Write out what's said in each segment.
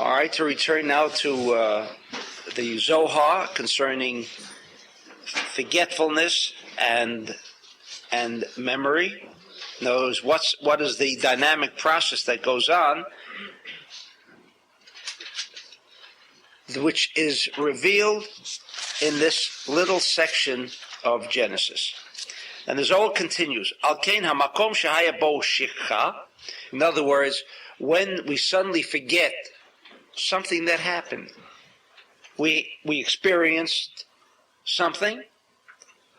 All right, to return now to the Zohar concerning forgetfulness and memory. Knows what is the dynamic process that goes on, which is revealed in this little section of Genesis. And the Zohar continues, Al-Kain hamakom shehaya bo shikha. In other words, when we suddenly forget something that happened, we experienced something,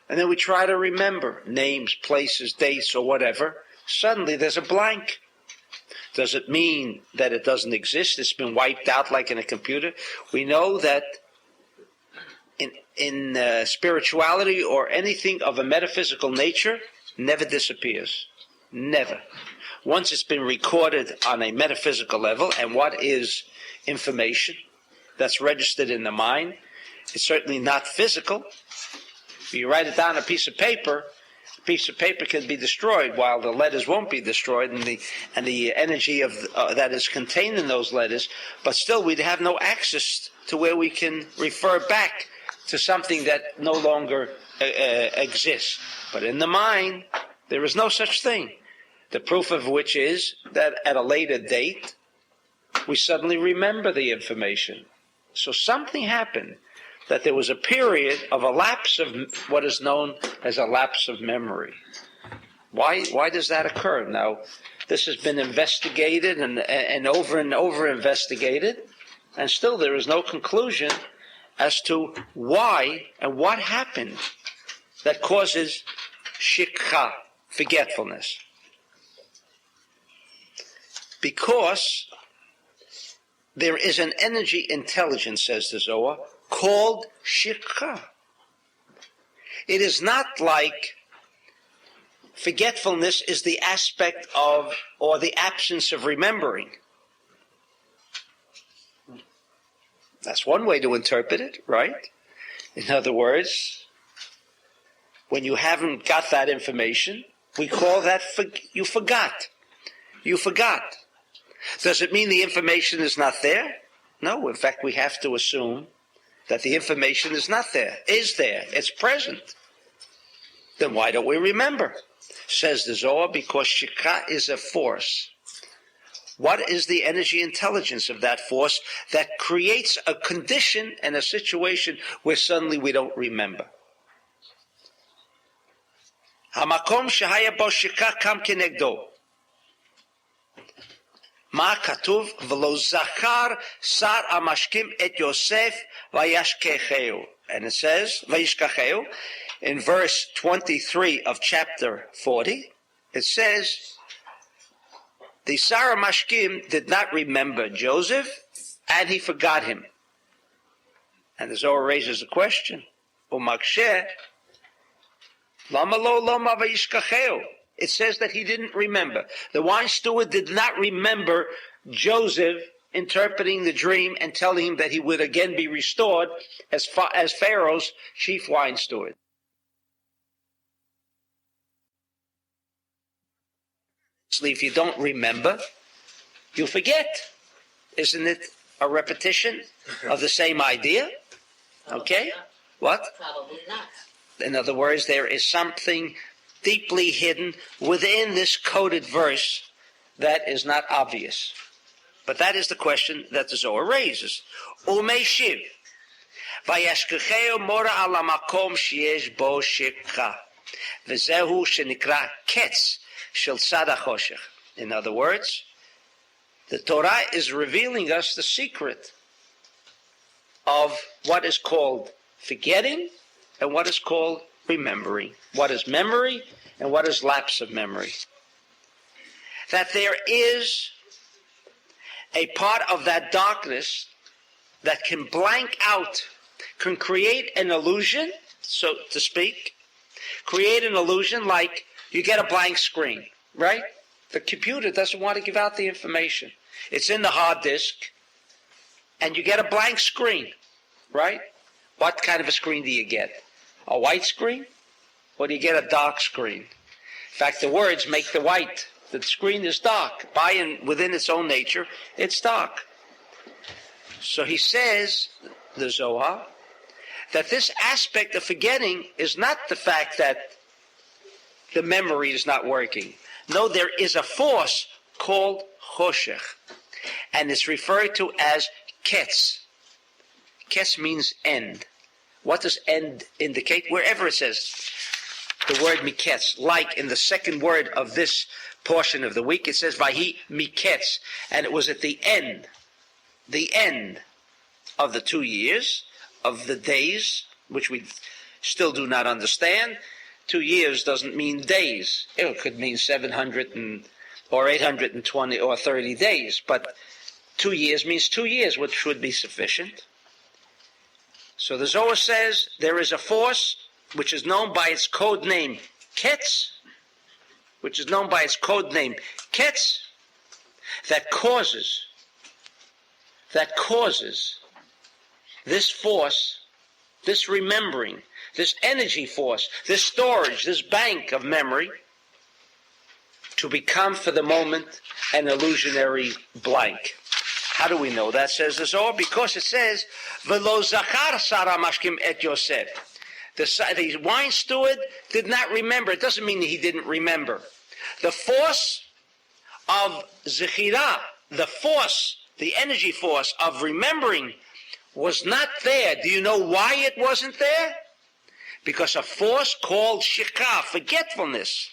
and then we try to remember names, places, dates, or whatever. Suddenly there's a blank. Does it mean that it doesn't exist? It's been wiped out like in a computer? We know that in spirituality or anything of a metaphysical nature, never disappears. Never. Once it's been recorded on a metaphysical level, and what is information that's registered in the mind, it's certainly not physical. If you write it down on a piece of paper can be destroyed, while the letters won't be destroyed, and the energy of that is contained in those letters. But still, we'd have no access to where we can refer back to something that no longer exists. But in the mind, there is no such thing. The proof of which is that at a later date, we suddenly remember the information. So something happened, that there was a period of a lapse of what is known as a lapse of memory. Why does that occur? Now, this has been investigated and over investigated, and still there is no conclusion as to why and what happened that causes shikha, forgetfulness. Because there is an energy intelligence, says the Zohar, called shikha. It is not like forgetfulness is the aspect of or the absence of remembering. That's one way to interpret it, right? In other words, when you haven't got that information, we call that you forgot. You forgot. Does it mean the information is not there? No, in fact, we have to assume that the information is not there, is there, it's present. Then why don't we remember? Says the Zohar, because shikha is a force. What is the energy intelligence of that force that creates a condition and a situation where suddenly we don't remember? Hamakom shehaya bo shikha kam kenegdo. Ma katuv v'lo zachar sar amashkim et Yosef vayashkecheu. And it says, vayishkacheu, in verse 23 of chapter 40, it says, the Sar Mashkim did not remember Joseph, and he forgot him. And the Zohar raises a question, Umaksheh, lama lo lama vayishkacheu. It says that he didn't remember. The wine steward did not remember Joseph interpreting the dream and telling him that he would again be restored as Pharaoh's chief wine steward. If you don't remember, you forget. Isn't it a repetition of the same idea? Okay? What? Probably not. In other words, there is something deeply hidden within this coded verse that is not obvious. But that is the question that the Zohar raises. Umei shiv, vayashkecheu mora ala makom sheyesh bo shikha, v'zehu shenikra ketz shel tzad hachoshech. In other words, the Torah is revealing us the secret of what is called forgetting and what is called remembering. What is memory and what is lapse of memory. That there is a part of that darkness that can blank out, can create an illusion, so to speak, create an illusion like you get a blank screen, right? The computer doesn't want to give out the information. It's in the hard disk, and you get a blank screen, right? What kind of a screen do you get? A white screen? Or do you get a dark screen? In fact, the words make the white. The screen is dark. By and within its own nature, it's dark. So he says, the Zohar, that this aspect of forgetting is not the fact that the memory is not working. No, there is a force called choshech, and it's referred to as ketz. Ketz means end. What does end indicate? Wherever it says the word miketz, like in the second word of this portion of the week, it says vahi miketz, and it was at the end of the 2 years, of the days, which we still do not understand. 2 years doesn't mean days. It could mean 700 or 820 or 30 days, but 2 years means 2 years, which would be sufficient. So the Zohar says there is a force which is known by its code name Ketz, that causes this force, this remembering, this energy force, this storage, this bank of memory to become for the moment an illusionary blank. How do we know that, says the Zohar? Because it says, V'lo zachar sara mashkim et Yosef. The wine steward did not remember. It doesn't mean that he didn't remember. The force of zechira, the energy force of remembering was not there. Do you know why it wasn't there? Because a force called shikha, forgetfulness,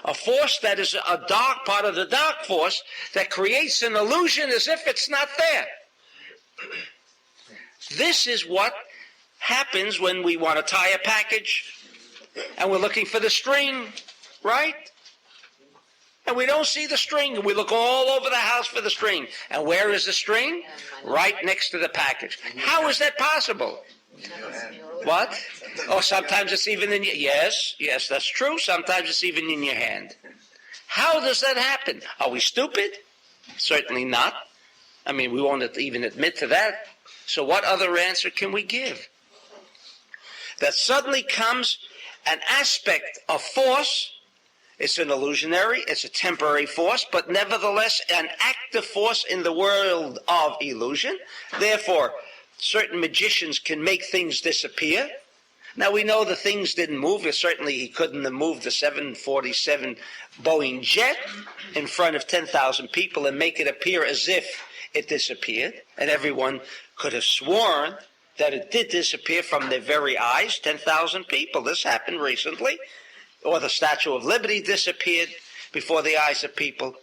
a force that is a dark part of the dark force that creates an illusion as if it's not there. This is what happens when we want to tie a package and we're looking for the string, right? And we don't see the string, and we look all over the house for the string. And where is the string? Right next to the package. How is that possible? What? Oh, sometimes it's even in your... Yes, that's true. Sometimes it's even in your hand. How does that happen? Are we stupid? Certainly not. I mean, we won't even admit to that. So what other answer can we give? That suddenly comes an aspect of force. It's an illusionary, it's a temporary force, but nevertheless an active force in the world of illusion. Therefore, certain magicians can make things disappear. Now we know the things didn't move. Certainly he couldn't have moved the 747 Boeing jet in front of 10,000 people and make it appear as if it disappeared. And everyone could have sworn that it did disappear from their very eyes, 10,000 people. This happened recently. Or the Statue of Liberty disappeared before the eyes of people.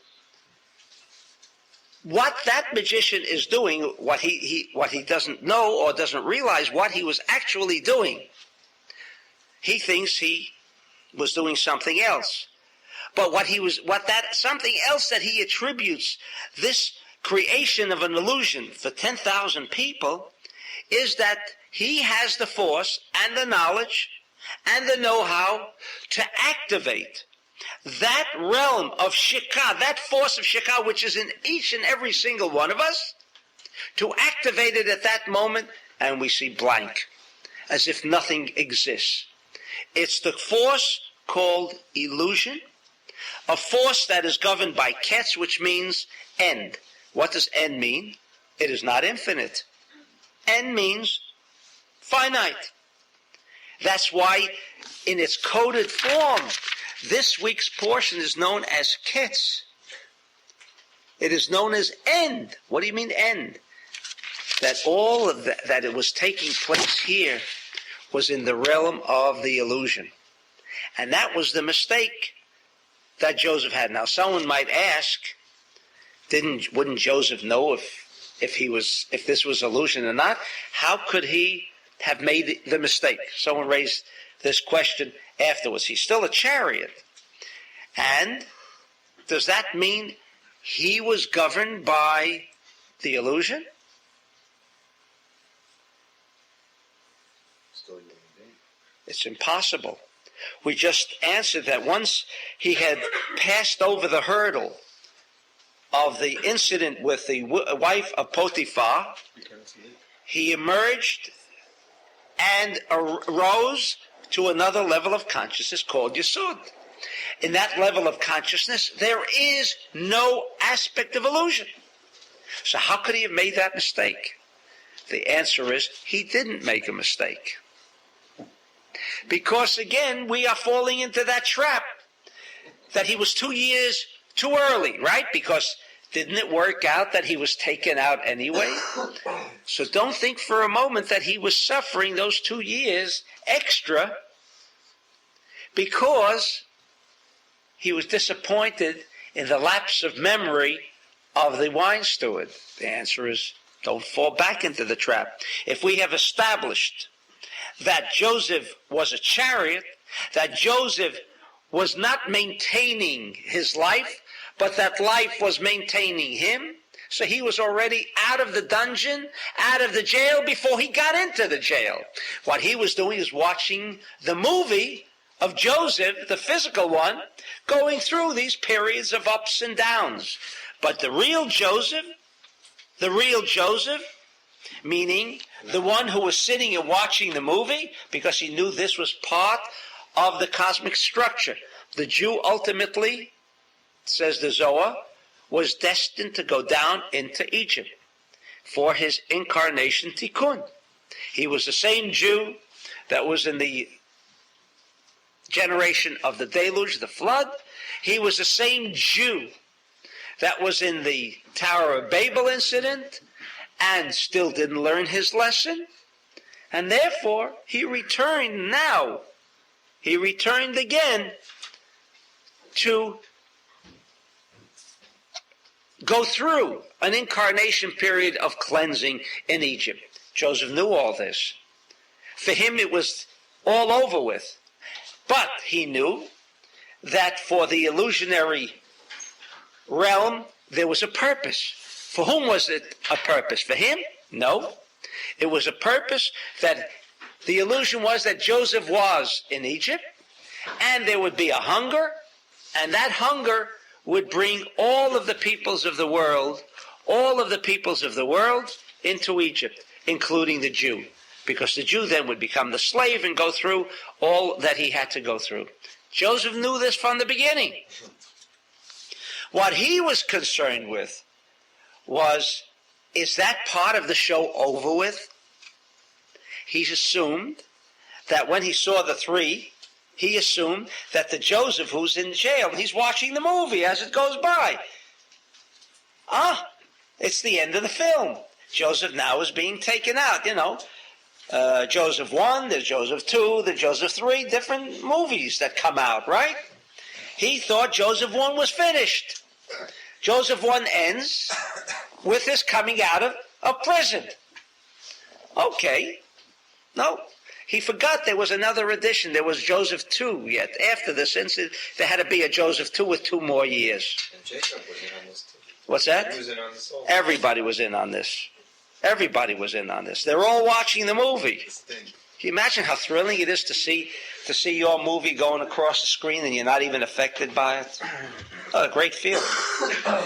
What that magician is doing, what he doesn't know or doesn't realize what he was actually doing. He thinks he was doing something else. But that something else that he attributes this creation of an illusion for 10,000 people is that he has the force and the knowledge and the know-how to activate that realm of shikha, that force of shikha which is in each and every single one of us, to activate it at that moment, and we see blank, as if nothing exists. It's the force called illusion, a force that is governed by ketz, which means end. What does end mean? It is not infinite. End means finite. That's why in its coded form, this week's portion is known as ketz. It is known as end. What do you mean end? That all of that it was taking place here was in the realm of the illusion. And that was the mistake that Joseph had. Now someone might ask, wouldn't Joseph know if this was illusion or not? How could he have made the mistake? Someone raised this question afterwards. He's still a chariot. And does that mean he was governed by the illusion? It's impossible. We just answered that once he had passed over the hurdle of the incident with the wife of Potiphar, he emerged and arose to another level of consciousness called Yesod. In that level of consciousness, there is no aspect of illusion. So how could he have made that mistake? The answer is he didn't make a mistake. Because again, we are falling into that trap that he was 2 years too early, right? Because didn't it work out that he was taken out anyway? So don't think for a moment that he was suffering those 2 years extra because he was disappointed in the lapse of memory of the wine steward. The answer is don't fall back into the trap. If we have established that Joseph was a chariot, that Joseph was not maintaining his life, but that life was maintaining him, so he was already out of the dungeon, out of the jail before he got into the jail. What he was doing is watching the movie of Joseph, the physical one, going through these periods of ups and downs. But the real Joseph, meaning the one who was sitting and watching the movie because he knew this was part of the cosmic structure. The Jew ultimately, says the Zohar, was destined to go down into Egypt for his incarnation tikkun. He was the same Jew that was in the generation of the deluge, the flood. He was the same Jew that was in the Tower of Babel incident and still didn't learn his lesson. And therefore, he returned now. He returned again to go through an incarnation period of cleansing in Egypt. Joseph knew all this. For him, it was all over with. But he knew that for the illusionary realm, there was a purpose. For whom was it a purpose? For him? No. It was a purpose that the illusion was that Joseph was in Egypt, and there would be a hunger, and that hunger would bring all of the peoples of the world into Egypt, including the Jew. Because the Jew then would become the slave and go through all that he had to go through. Joseph knew this from the beginning. What he was concerned with was, is that part of the show over with? He assumed that when he saw the three, he assumed that the Joseph who's in jail, he's watching the movie as it goes by. It's the end of the film. Joseph now is being taken out, Joseph 1, there's Joseph 2, there's Joseph 3, different movies that come out, right? He thought Joseph 1 was finished. Joseph 1 ends with his coming out of prison. Okay. No. He forgot there was another edition. There was Joseph 2 yet. After this incident, there had to be a Joseph 2 with 2 more years. And Jacob was in on this too. What's that? He was in on this also. Everybody was in on this. Everybody was in on this. They're all watching the movie. Can you imagine how thrilling it is to see your movie going across the screen and you're not even affected by it? Oh, a great feeling.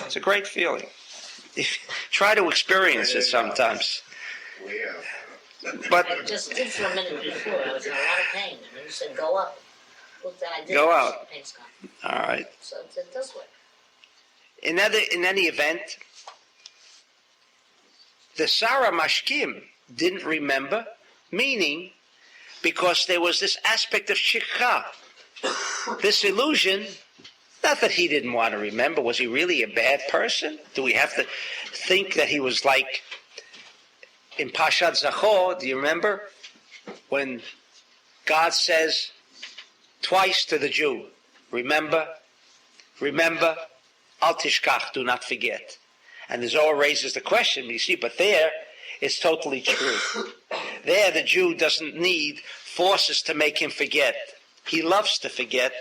It's a great feeling. Try to experience it sometimes. But I just did for a minute before. I was in a lot of pain. And then you said, go up. Look, then I did. Go out. Pain's gone. All right. So it does work. In any event, the Sarah Mashkim didn't remember, meaning because there was this aspect of shikha, this illusion, not that he didn't want to remember. Was he really a bad person? Do we have to think that he was like in Parshat Zohar? Do you remember when God says twice to the Jew, remember, al tishkach, do not forget. And the Zohar raises the question, you see, but there it's totally true. There the Jew doesn't need forces to make him forget. He loves to forget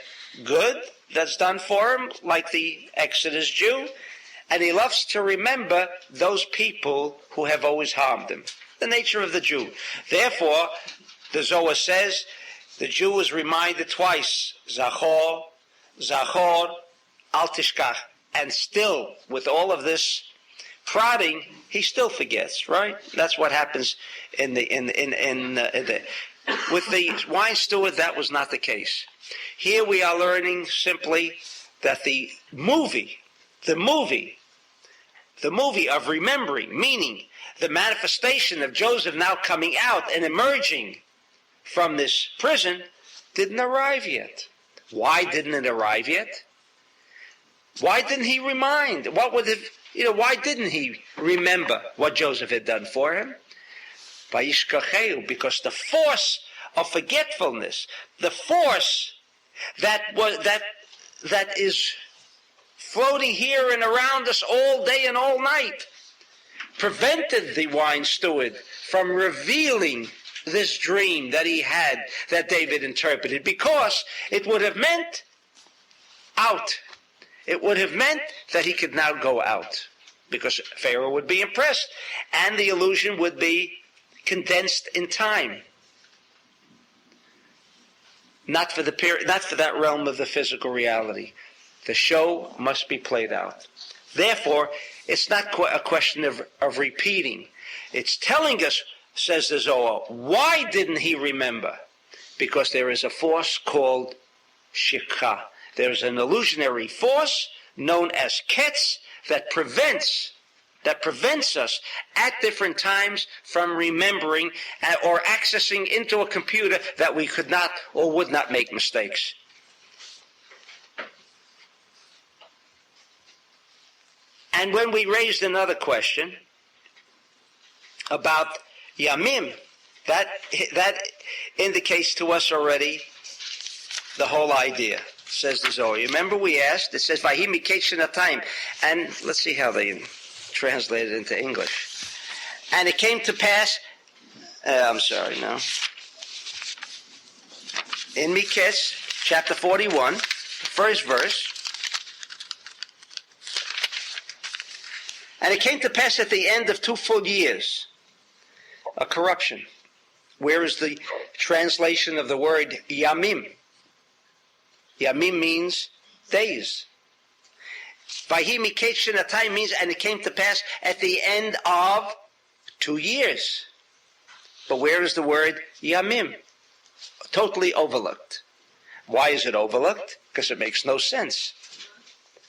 good that's done for him, like the Exodus Jew, and he loves to remember those people who have always harmed him. The nature of the Jew. Therefore, the Zohar says, the Jew is reminded twice, Zachor, al tishkach, and still, with all of this prodding, he still forgets, right? That's what happens with the wine steward. That was not the case. Here we are learning simply that the movie the movie of remembering, meaning the manifestation of Joseph now coming out and emerging from this prison, didn't arrive yet. Why didn't it arrive yet? Why didn't he remind? Why didn't he remember what Joseph had done for him? Because the force of forgetfulness, the force that is floating here and around us all day and all night, prevented the wine steward from revealing this dream that he had, that David interpreted, because it would have meant out. It would have meant that he could now go out, because Pharaoh would be impressed, and the illusion would be condensed in time. Not for that realm of the physical reality. The show must be played out. Therefore, it's not a question of repeating. It's telling us, says the Zohar, why didn't he remember? Because there is a force called shikha. There is an illusionary force known as ketz that prevents us at different times from remembering or accessing into a computer that we could not or would not make mistakes. And when we raised another question about Yamim, that indicates to us already the whole idea, says the Zohar. You remember we asked, it says, Vahi Miketz Chanukah, and let's see how they translate it into English. And it came to pass, in Miketz, chapter 41, first verse, and it came to pass at the end of 2 full years, a corruption. Where is the translation of the word Yamim? Yamim means days. Vahi Miketz Chanukah means, and it came to pass at the end of 2 years. But where is the word Yamim? Totally overlooked. Why is it overlooked? Because it makes no sense.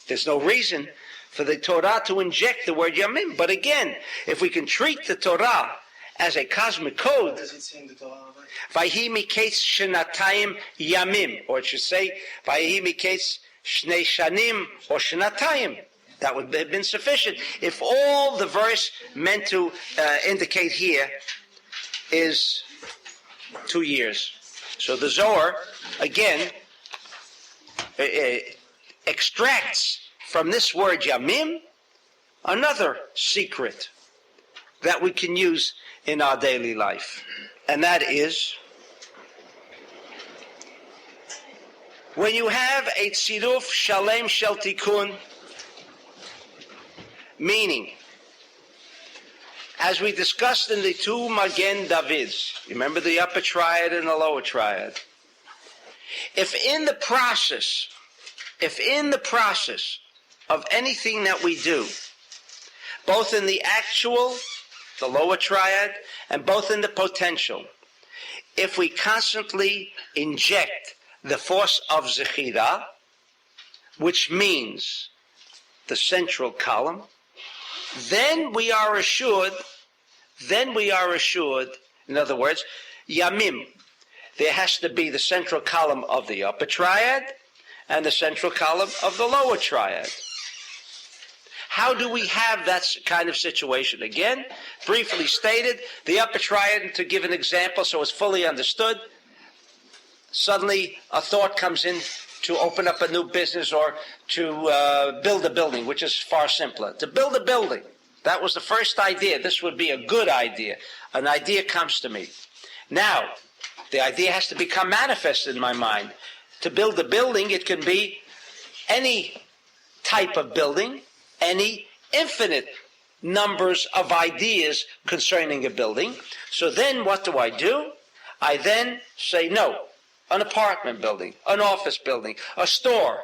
There's no reason for the Torah to inject the word Yamim. But again, if we can treat the Torah as a cosmic code, What does it say in the Torah? Vahi Miketz Chanukah Yamim, or it should say Vahi Miketz Shnei Shanim or Shnatayim. That would have been sufficient. If all the verse meant to indicate here is 2 years. So the Zohar, again, extracts from this word Yamim another secret that we can use in our daily life. And that is, when you have a tziruf shalem shel tikun, meaning, as we discussed in the 2 Magen Davids, remember the upper triad and the lower triad, if in the process of anything that we do, both in the actual, the lower triad, and both in the potential, if we constantly inject the force of Zechira, which means the central column, then we are assured, in other words, Yamim, there has to be the central column of the upper triad and the central column of the lower triad. How do we have that kind of situation? Again, briefly stated, the upper triad, to give an example so it's fully understood, suddenly a thought comes in to open up a new business or to build a building, which is far simpler. To build a building, that was the first idea. This would be a good idea. An idea comes to me. Now, the idea has to become manifest in my mind. To build a building, it can be any type of building, any infinite numbers of ideas concerning a building. So then what do? I then say, no, an apartment building, an office building, a store,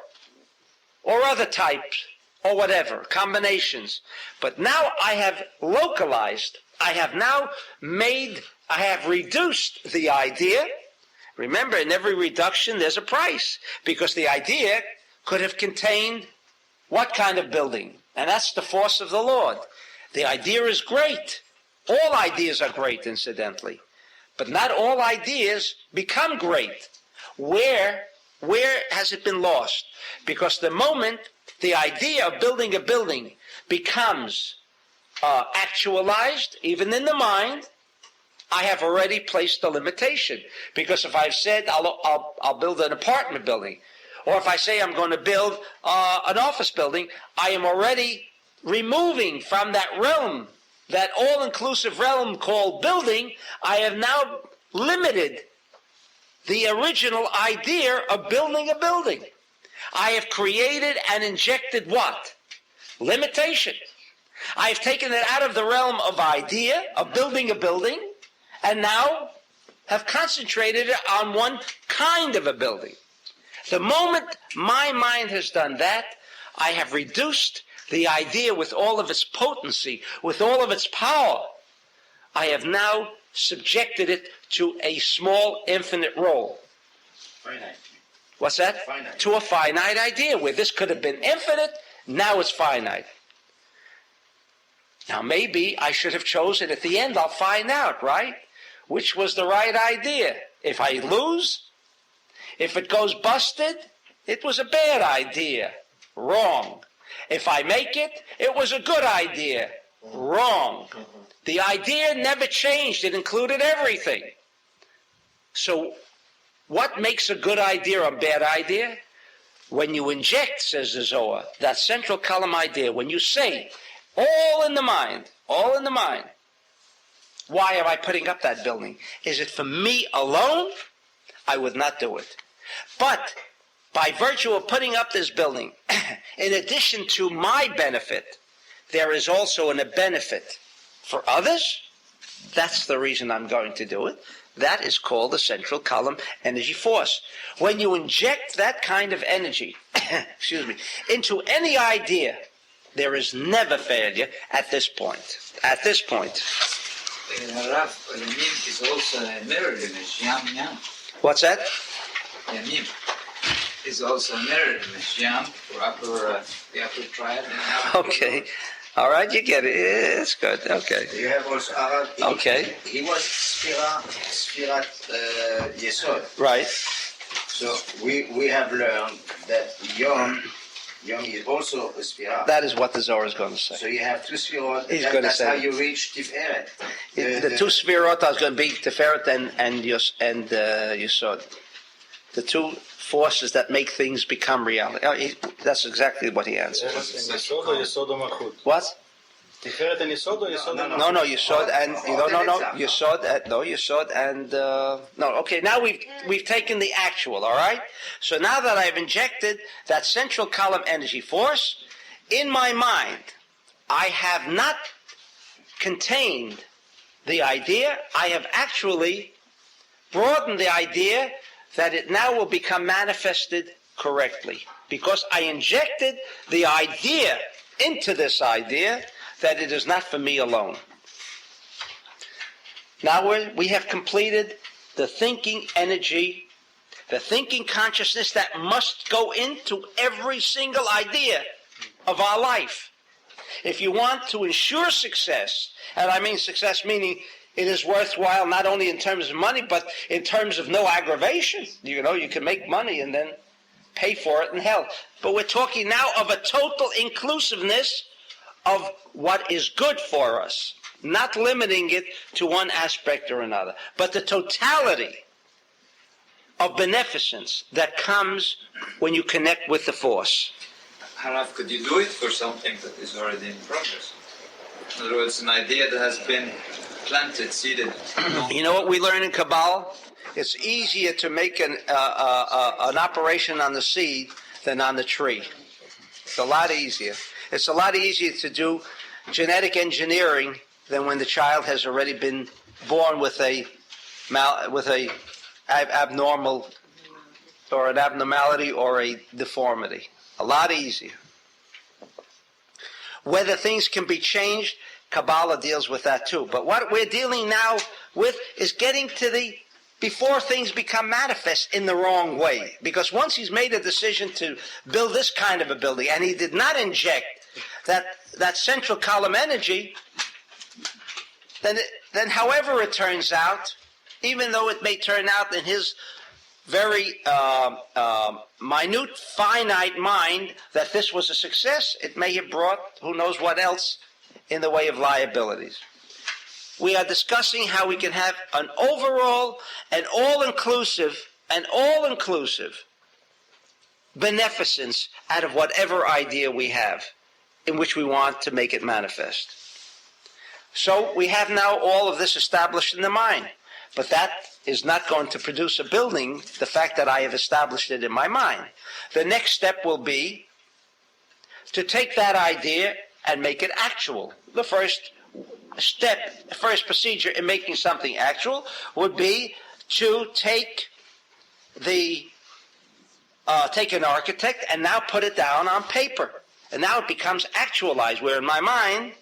or other types, or whatever, combinations. But now I have localized, I have reduced the idea. Remember, in every reduction there's a price, because the idea could have contained what kind of building? And that's the force of the Lord. The idea is great. All ideas are great, incidentally. But not all ideas become great. Where has it been lost? Because the moment the idea of building a building becomes actualized, even in the mind, I have already placed a limitation. Because if I've said I'll build an apartment building, or if I say I'm going to build an office building, I am already removing from that realm, that all-inclusive realm called building, I have now limited the original idea of building a building. I have created and injected what? Limitation. I have taken it out of the realm of idea, of building a building, and now have concentrated it on one kind of a building. The moment my mind has done that, I have reduced the idea with all of its potency, with all of its power. I have now subjected it to a small, infinite role. Finite. What's that? Finite. To a finite idea, where this could have been infinite, now it's finite. Now maybe I should have chosen at the end, I'll find out, right? Which was the right idea. If I lose, if it goes busted, it was a bad idea. Wrong. If I make it, it was a good idea. Wrong. The idea never changed. It included everything. So what makes a good idea a bad idea? When you inject, says the Zohar, that central column idea, when you say, all in the mind, all in the mind, why am I putting up that building? Is it for me alone? I would not do it. But by virtue of putting up this building, in addition to my benefit, there is also a benefit for others. That's the reason I'm going to do it. That is called the central column energy force. When you inject that kind of energy, into any idea, there is never failure at this point. At this point. Rav, Yamim is also a mirror image. Yam. What's that? Yamim is also a mirror image. Yam for the upper triad. Okay. All right, you get it. Yeah, it's good. Okay. You have also Arav. Okay. He was Sfirat Yesod. Right. So we have learned that Yom is also a Sfirat. That is what the Zohar is going to say. So you have two Sfirot. He's going to That's say how you reach Tiferet. the two Sfirot are going to be Tiferet and Yesod. The two forces that make things become reality. That's exactly what he answered. יסוד או יסוד או מלכות? What? תפארת אין יסוד או יסוד? No, Yesod and Yesod and no. Okay, now we've taken the actual. All right. So now that I've injected that central column energy force in my mind, I have not contained the idea. I have actually broadened the idea that it now will become manifested correctly, because I injected the idea into this idea that it is not for me alone. Now we have completed the thinking energy, the thinking consciousness that must go into every single idea of our life. If you want to ensure success, and I mean success meaning it is worthwhile not only in terms of money, but in terms of no aggravation. You know, you can make money and then pay for it in hell. But we're talking now of a total inclusiveness of what is good for us, not limiting it to one aspect or another, but the totality of beneficence that comes when you connect with the force. Harav, could you do it for something that is already in progress? In other words, an idea that has been planted, seeded. You know what we learn in Kabbalah? It's easier to make an operation on the seed than on the tree. It's a lot easier. It's a lot easier to do genetic engineering than when the child has already been born with a abnormal or an abnormality or a deformity. A lot easier. Whether things can be changed, Kabbalah deals with that too. But what we're dealing now with is getting to the before things become manifest in the wrong way. Because once he's made a decision to build this kind of a building, and he did not inject that central column energy, then however it turns out, even though it may turn out in his very minute, finite mind that this was a success, it may have brought who knows what else in the way of liabilities. We are discussing how we can have an overall and all-inclusive beneficence out of whatever idea we have in which we want to make it manifest. So we have now all of this established in the mind, but that is not going to produce a building, the fact that I have established it in my mind. The next step will be to take that idea and make it actual. The first step, the first procedure in making something actual would be to take an architect and now put it down on paper. And now it becomes actualized, where in my mind,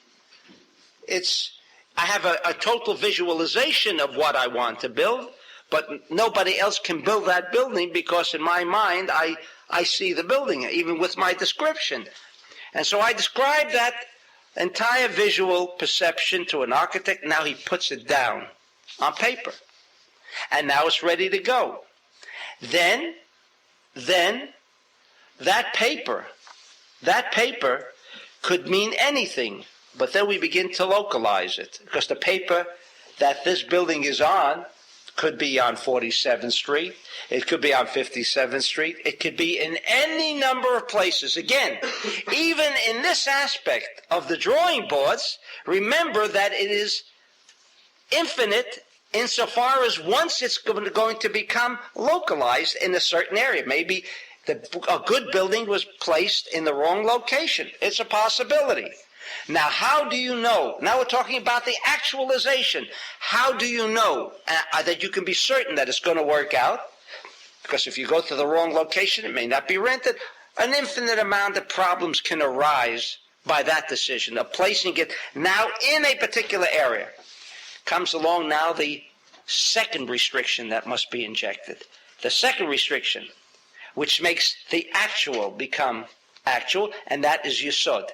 I have a total visualization of what I want to build, but nobody else can build that building because in my mind I see the building, even with my description. And so I describe that entire visual perception to an architect. Now he puts it down on paper. And now it's ready to go. Then that paper could mean anything. But then we begin to localize it, because the paper that this building is on could be on 47th Street, it could be on 57th Street, it could be in any number of places. Again, even in this aspect of the drawing boards, remember that it is infinite insofar as once it's going to become localized in a certain area. Maybe a good building was placed in the wrong location. It's a possibility. Now, how do you know? Now we're talking about the actualization. How do you know that you can be certain that it's going to work out? Because if you go to the wrong location, it may not be rented. An infinite amount of problems can arise by that decision of placing it now in a particular area. Comes along now the second restriction that must be injected. The second restriction, which makes the actual become actual, and that is yesod.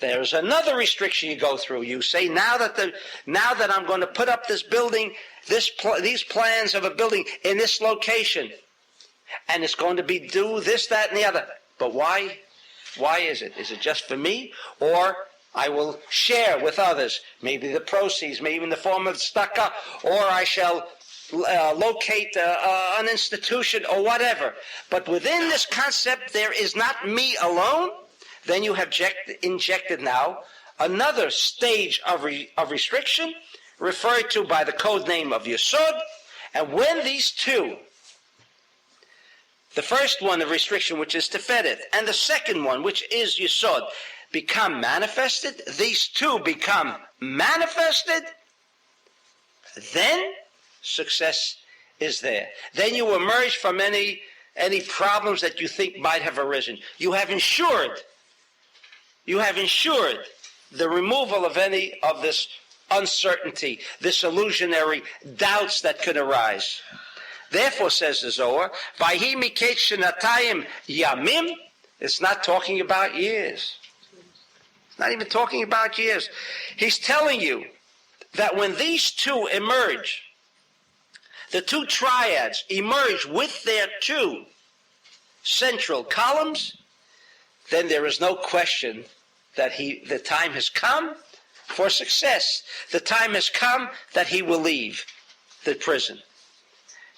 There's another restriction you go through. You say, now that I'm going to put up this building, these plans of a building in this location, and it's going to be do this, that, and the other. But why? Why is it? Is it just for me? Or I will share with others, maybe the proceeds, maybe in the form of tzedakah, or I shall locate an institution or whatever. But within this concept, there is not me alone. Then you have injected now another stage of restriction, referred to by the code name of Yesod. And when these two, the first one of restriction, which is Teferet, and the second one, which is Yesod, become manifested, these two become manifested, then success is there. Then you emerge from any problems that you think might have arisen. You have ensured the removal of any of this uncertainty, this illusionary doubts that could arise. Therefore, says the Zohar, Vayhi Miketz Chanukah Yamim, it's not talking about years. It's not even talking about years. He's telling you that when these two emerge, the two triads emerge with their two central columns, then there is no question that the time has come for success. The time has come that he will leave the prison,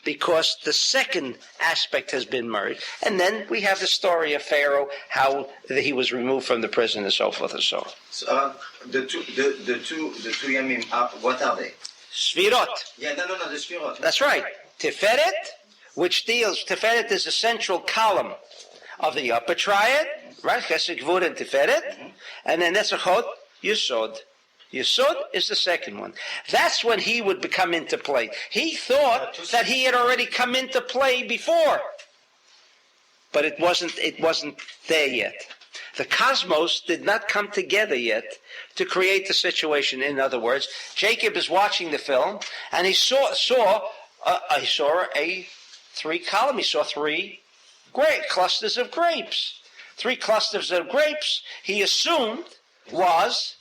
because the second aspect has been merged. And then we have the story of Pharaoh, how he was removed from the prison, and so forth and so on. So, the two yamim, what are they? Sfirot. Yeah, no, the Sfirot. That's right. Tiferet, Tiferet is the central column of the upper triad, right? Chesed, Gvur, and Tiferet. And then Netzachot, Yesod. Yesod is the second one. That's when he would come into play. He thought that he had already come into play before, but it wasn't there yet. The cosmos did not come together yet to create the situation. In other words, Jacob is watching the film, and he saw I saw a 3-column. He saw 3 clusters of grapes. 3 clusters of grapes he assumed was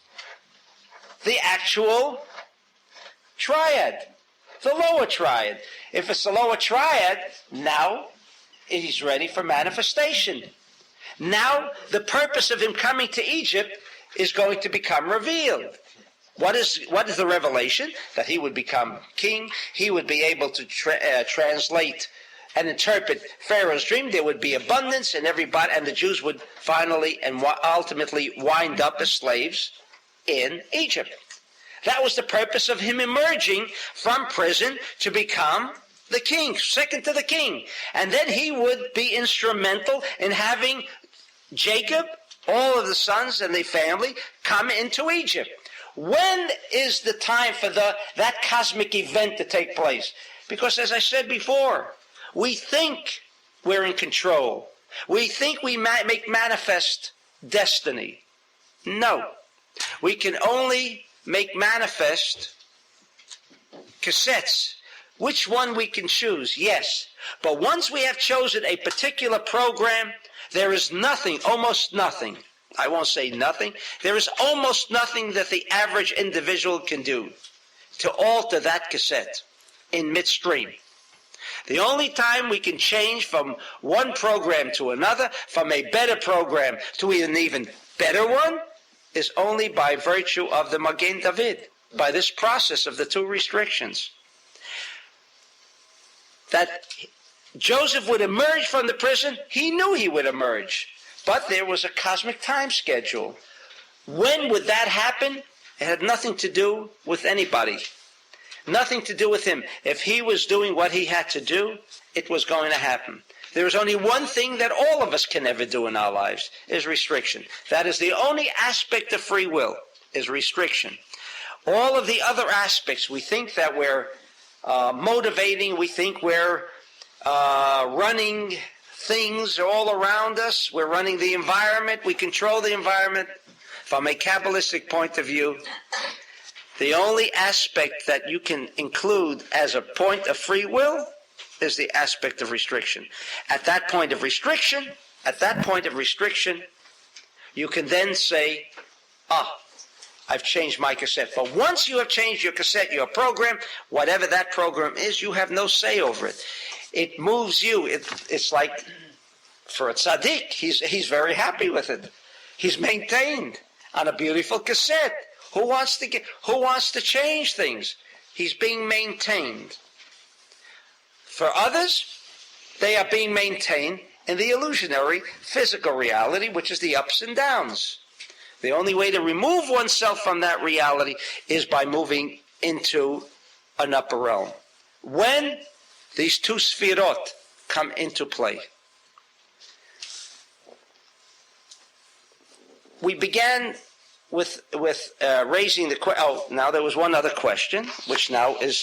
the actual triad, the lower triad. If it's the lower triad, now he's ready for manifestation. Now the purpose of him coming to Egypt is going to become revealed. What is the revelation? That he would become king. He would be able to translate and interpret Pharaoh's dream. There would be abundance, and everybody, and the Jews would finally and ultimately wind up as slaves in Egypt. That was the purpose of him emerging from prison to become the king, second to the king. And then he would be instrumental in having Jacob, all of the sons and the family, come into Egypt. When is the time for that cosmic event to take place? Because as I said before, we think we're in control. We think we make manifest destiny. No. We can only make manifest cassettes. Which one we can choose, yes. But once we have chosen a particular program, there is nothing, almost nothing, I won't say nothing, there is almost nothing that the average individual can do to alter that cassette in midstream. The only time we can change from one program to another, from a better program to an even better one, is only by virtue of the Magen David, by this process of the 2 restrictions. That Joseph would emerge from the prison, he knew he would emerge. But there was a cosmic time schedule. When would that happen? It had nothing to do with anybody. Nothing to do with him. If he was doing what he had to do, it was going to happen. There is only one thing that all of us can ever do in our lives, is restriction. That is the only aspect of free will, is restriction. All of the other aspects, we think that we're motivating, we think we're running things all around us, we're running the environment, we control the environment. From a Kabbalistic point of view, the only aspect that you can include as a point of free will is the aspect of restriction. At that point of restriction, you can then say, I've changed my cassette. But once you have changed your cassette, your program, whatever that program is, you have no say over it. It moves you. It's like, for a tzaddik, he's very happy with it. He's maintained on a beautiful cassette. Who wants to change things? He's being maintained. For others, they are being maintained in the illusionary physical reality, which is the ups and downs. The only way to remove oneself from that reality is by moving into an upper realm. When these 2 sfirot come into play. We began with raising the question. Now there was one other question, which now is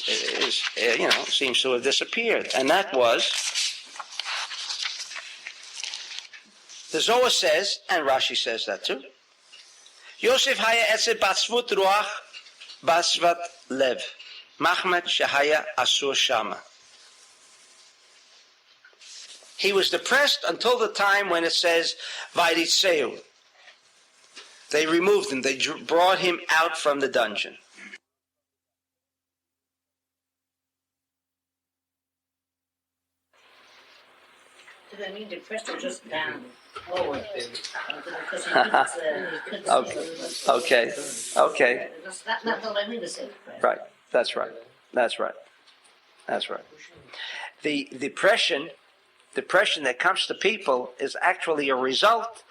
seems to have disappeared, and that was, the Zohar says, and Rashi says that too, Yosef haya etzet batzvut ruach basvat lev, machmet shehaya asur shama. He was depressed until the time when it says, Vayritzeu. They removed him. They brought him out from the dungeon. Did I mean depressed or just down? Forward. Okay. That's not what I mean to say. Right. That's right. The depression that comes to people is actually a result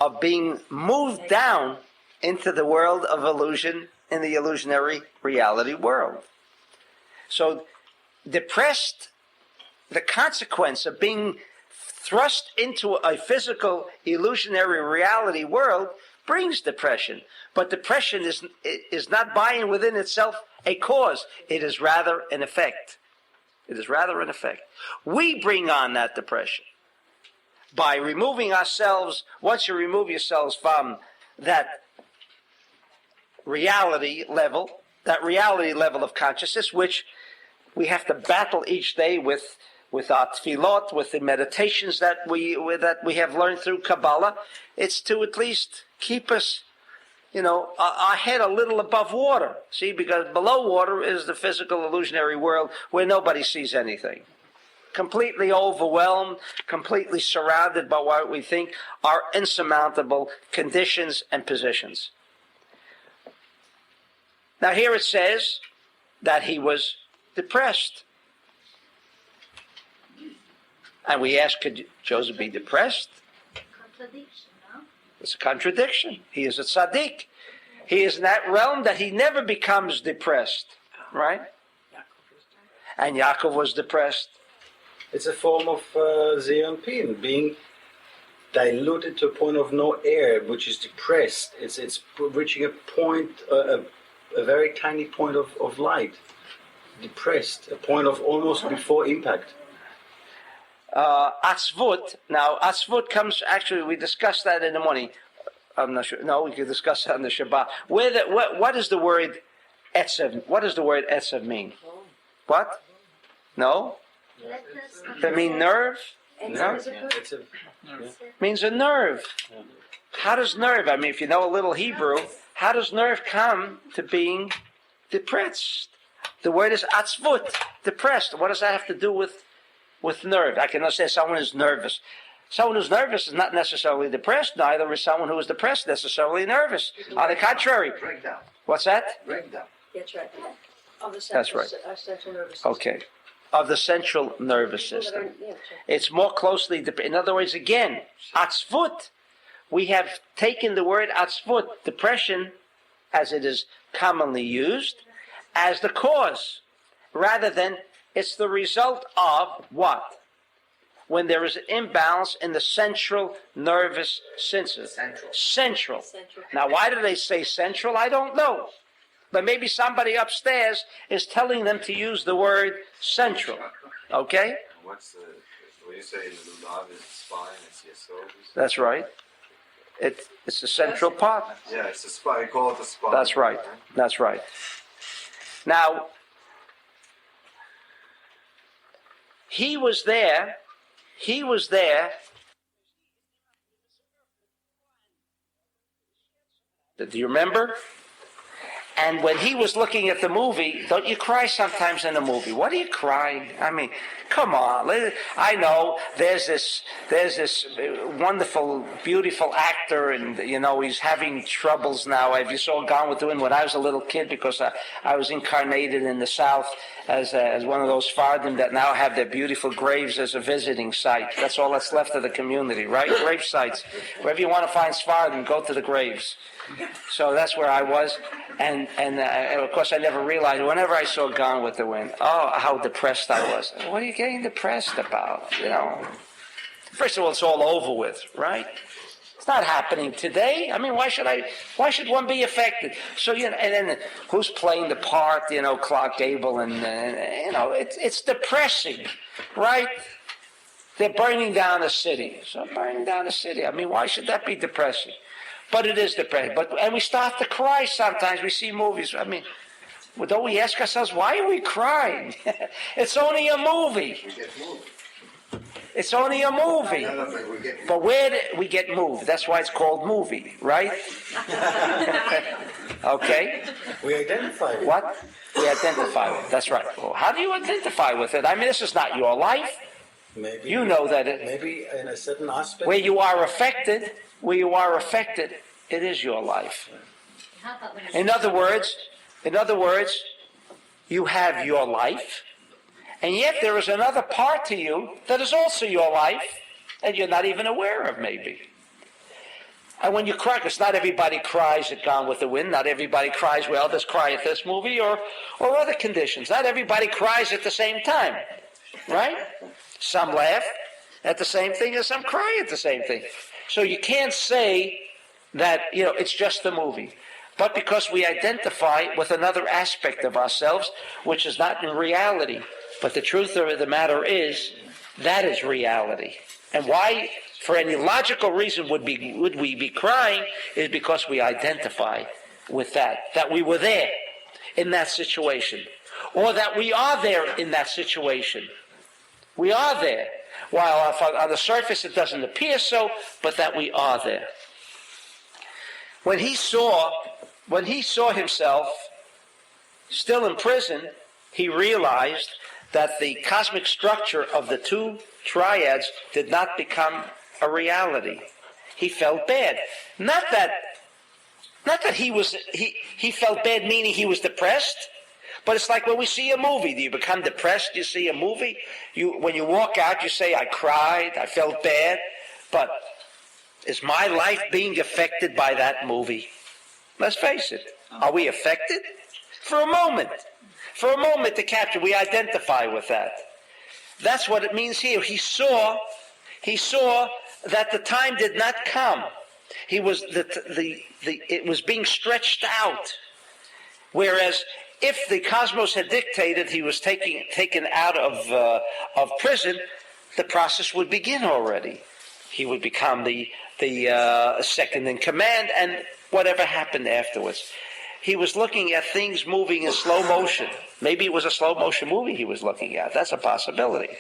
of being moved down into the world of illusion, in the illusionary reality world. So depressed, the consequence of being thrust into a physical illusionary reality world brings depression. But depression is not by and within itself a cause. It is rather an effect. We bring on that depression by removing ourselves. Once you remove yourselves from that reality level of consciousness, which we have to battle each day with our tefillot, with the meditations that we have learned through Kabbalah. It's to at least keep us, our head a little above water. See, because below water is the physical illusionary world where nobody sees anything. Completely overwhelmed, completely surrounded by what we think are insurmountable conditions and positions. Now here it says that he was depressed. And we ask, could Joseph be depressed? Contradiction, no? It's a contradiction. He is a tzaddik. He is in that realm that he never becomes depressed, right? And Yaakov was depressed. It's a form of Zeonpin, being diluted to a point of no air, which is depressed. It's reaching a point, a very tiny point of light. Depressed, a point of almost before impact. Atzvut. Now, atzvut comes, actually, we discussed that in the morning. I'm not sure. No, we could discuss that on the Shabbat. What is the word etzev? What does the word etzev mean? What? No? Does it mean nerve? No? It's a, Means a nerve. How does nerve, I mean, if you know a little Hebrew, how does nerve come to being depressed? The word is atzvut, depressed. What does that have to do with nerve? I cannot say someone is nervous. Someone who's nervous is not necessarily depressed, neither is someone who is depressed necessarily nervous. On the contrary. Breakdown. What's that? Breakdown. That's right. Of the That's right. central nervous system. Okay. Of the central nervous system. It's more closely, in other words, again, atzvut. We have taken the word atzvut, depression, as it is commonly used, as the cause, rather than it's the result of what? When there is an imbalance in the central nervous system. Central. Now, why do they say central? I don't know. But maybe somebody upstairs is telling them to use the word central. Okay? What's the, when you say lulav is spine, it's yesod? That's right. It's the central part. Yeah, it's the spine. Call it the spine. That's right. That's right. Now, he was there. Do you remember? And when he was looking at the movie, don't you cry sometimes in a movie? What are you crying? I mean, come on. I know there's this wonderful, beautiful actor, and he's having troubles now. If you saw Gone with the Wind when I was a little kid, because I was incarnated in the South as one of those Fardim that now have their beautiful graves as a visiting site. That's all that's left of the community, right? Grave sites. Wherever you want to find Fardim, go to the graves. So that's where I was, and of course I never realized, whenever I saw Gone with the Wind, how depressed I was. What are you getting depressed about? First of all, it's all over with, right? It's not happening today. I mean, why should one be affected? So, and then who's playing the part, Clark Gable, and it's depressing, right? They're burning down the city. So burning down the city, I mean, why should that be depressing? But it is depressing. And we start to cry sometimes. We see movies. I mean, don't we ask ourselves, why are we crying? It's only a movie. We get moved. It's only a movie. No, but we get But where do we get moved? That's why it's called movie, right? Okay? we identify with What? We identify with it. That's right. Well, how do you identify with it? I mean, this is not your life. maybe You know that maybe in a certain aspect. where you are affected, it is your life. How about when In other words, you have your life, and yet there is another part to you that is also your life, and you're not even aware of, maybe. And when you cry, because not everybody cries at Gone with the Wind, not everybody cries, well, let's cry at this movie, or other conditions. Not everybody cries at the same time, right? Some laugh at the same thing, and some cry at the same thing. So you can't say that, it's just a movie. But because we identify with another aspect of ourselves, which is not in reality. But the truth of the matter is, that is reality. And why, for any logical reason, would we be crying, is because we identify with that we were there in that situation. or that we are there in that situation. We are there. While on the surface it doesn't appear so, but that we are there. When he saw himself still in prison, he realized that the cosmic structure of the two triads did not become a reality. He felt bad. Not that he felt bad, meaning he was depressed. But it's like when we see a movie. Do you become depressed? You see a movie? When you walk out, you say, I cried, I felt bad. But is my life being affected by that movie? Let's face it. Are we affected? For a moment. For a moment to capture, we identify with that. That's what it means here. He saw that the time did not come. It was being stretched out. Whereas if the cosmos had dictated he was taken out of prison, the process would begin already. He would become the second in command, and whatever happened afterwards. He was looking at things moving in slow motion. Maybe it was a slow motion movie he was looking at. That's a possibility.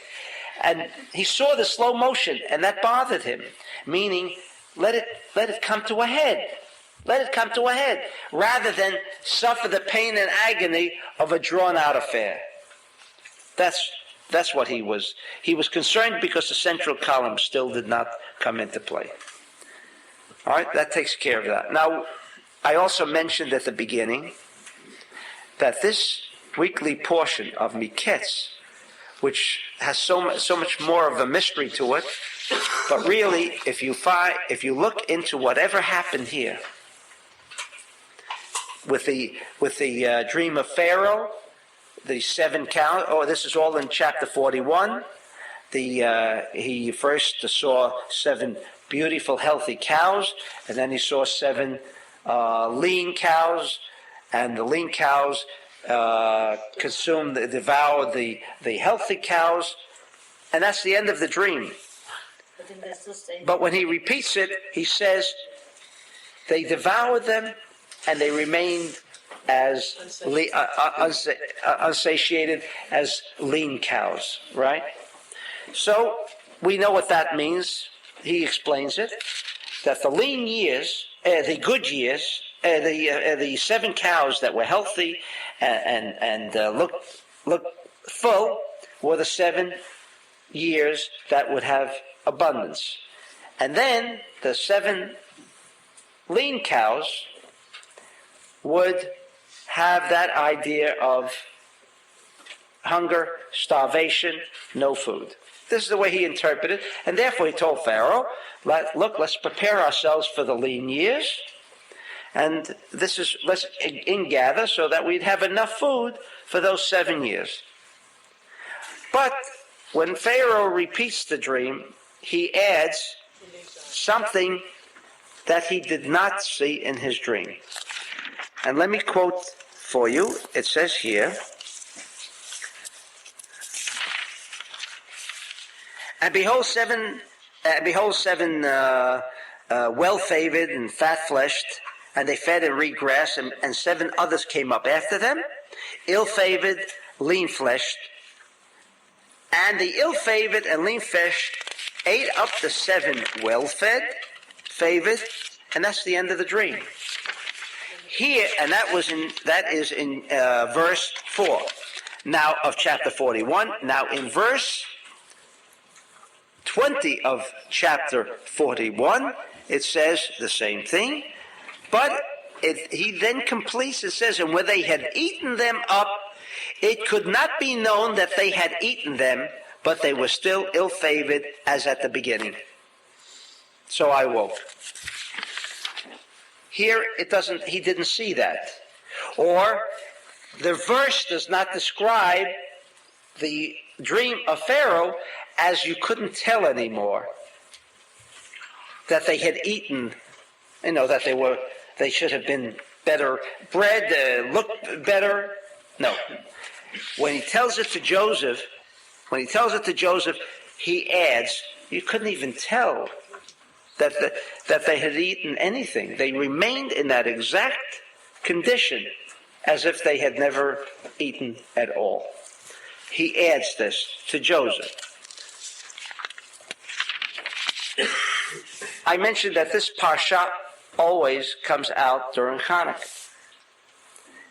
And he saw the slow motion, and that bothered him. Meaning, let it come to a head. Let it come to a head, rather than suffer the pain and agony of a drawn-out affair. That's what he was. He was concerned because the central column still did not come into play. All right, that takes care of that. Now, I also mentioned at the beginning that this weekly portion of Miketz, which has so much more of a mystery to it, but really, if you look into whatever happened here, with the dream of Pharaoh, the 7 cows. Oh, this is all in chapter 41. He first saw 7 beautiful, healthy cows, and then he saw 7 lean cows, and the lean cows devoured the healthy cows, and that's the end of the dream. But when he repeats it, he says, they devoured them, and they remained as unsatiated as lean cows, right? So we know what that means. He explains it, that the lean years, the good years, the 7 cows that were healthy and looked full were the 7 years that would have abundance. And then the 7 lean cows would have that idea of hunger, starvation, no food. This is the way he interpreted, and therefore he told Pharaoh, let's prepare ourselves for the lean years, and let's ingather so that we'd have enough food for those 7 years. But when Pharaoh repeats the dream, he adds something that he did not see in his dream. And let me quote for you. It says here, and behold, seven well-favored and fat-fleshed, and they fed and reed grass, and 7 others came up after them, ill-favored, lean-fleshed. And the ill-favored and lean-fleshed ate up the 7 well-fed, favored, and that's the end of the dream. Here, and that is in verse 4. Now of chapter 41. Now in verse 20 of chapter 41, it says the same thing, but he then completes. It says, and when they had eaten them up, it could not be known that they had eaten them, but they were still ill-favored as at the beginning. So I woke. Here he didn't see that. Or the verse does not describe the dream of Pharaoh as you couldn't tell anymore that they had eaten, that they should have been better bred, looked better. No. When he tells it to Joseph, he adds, you couldn't even tell that they had eaten anything. They remained in that exact condition as if they had never eaten at all. He adds this to Joseph. I mentioned that this parsha always comes out during Chanukah.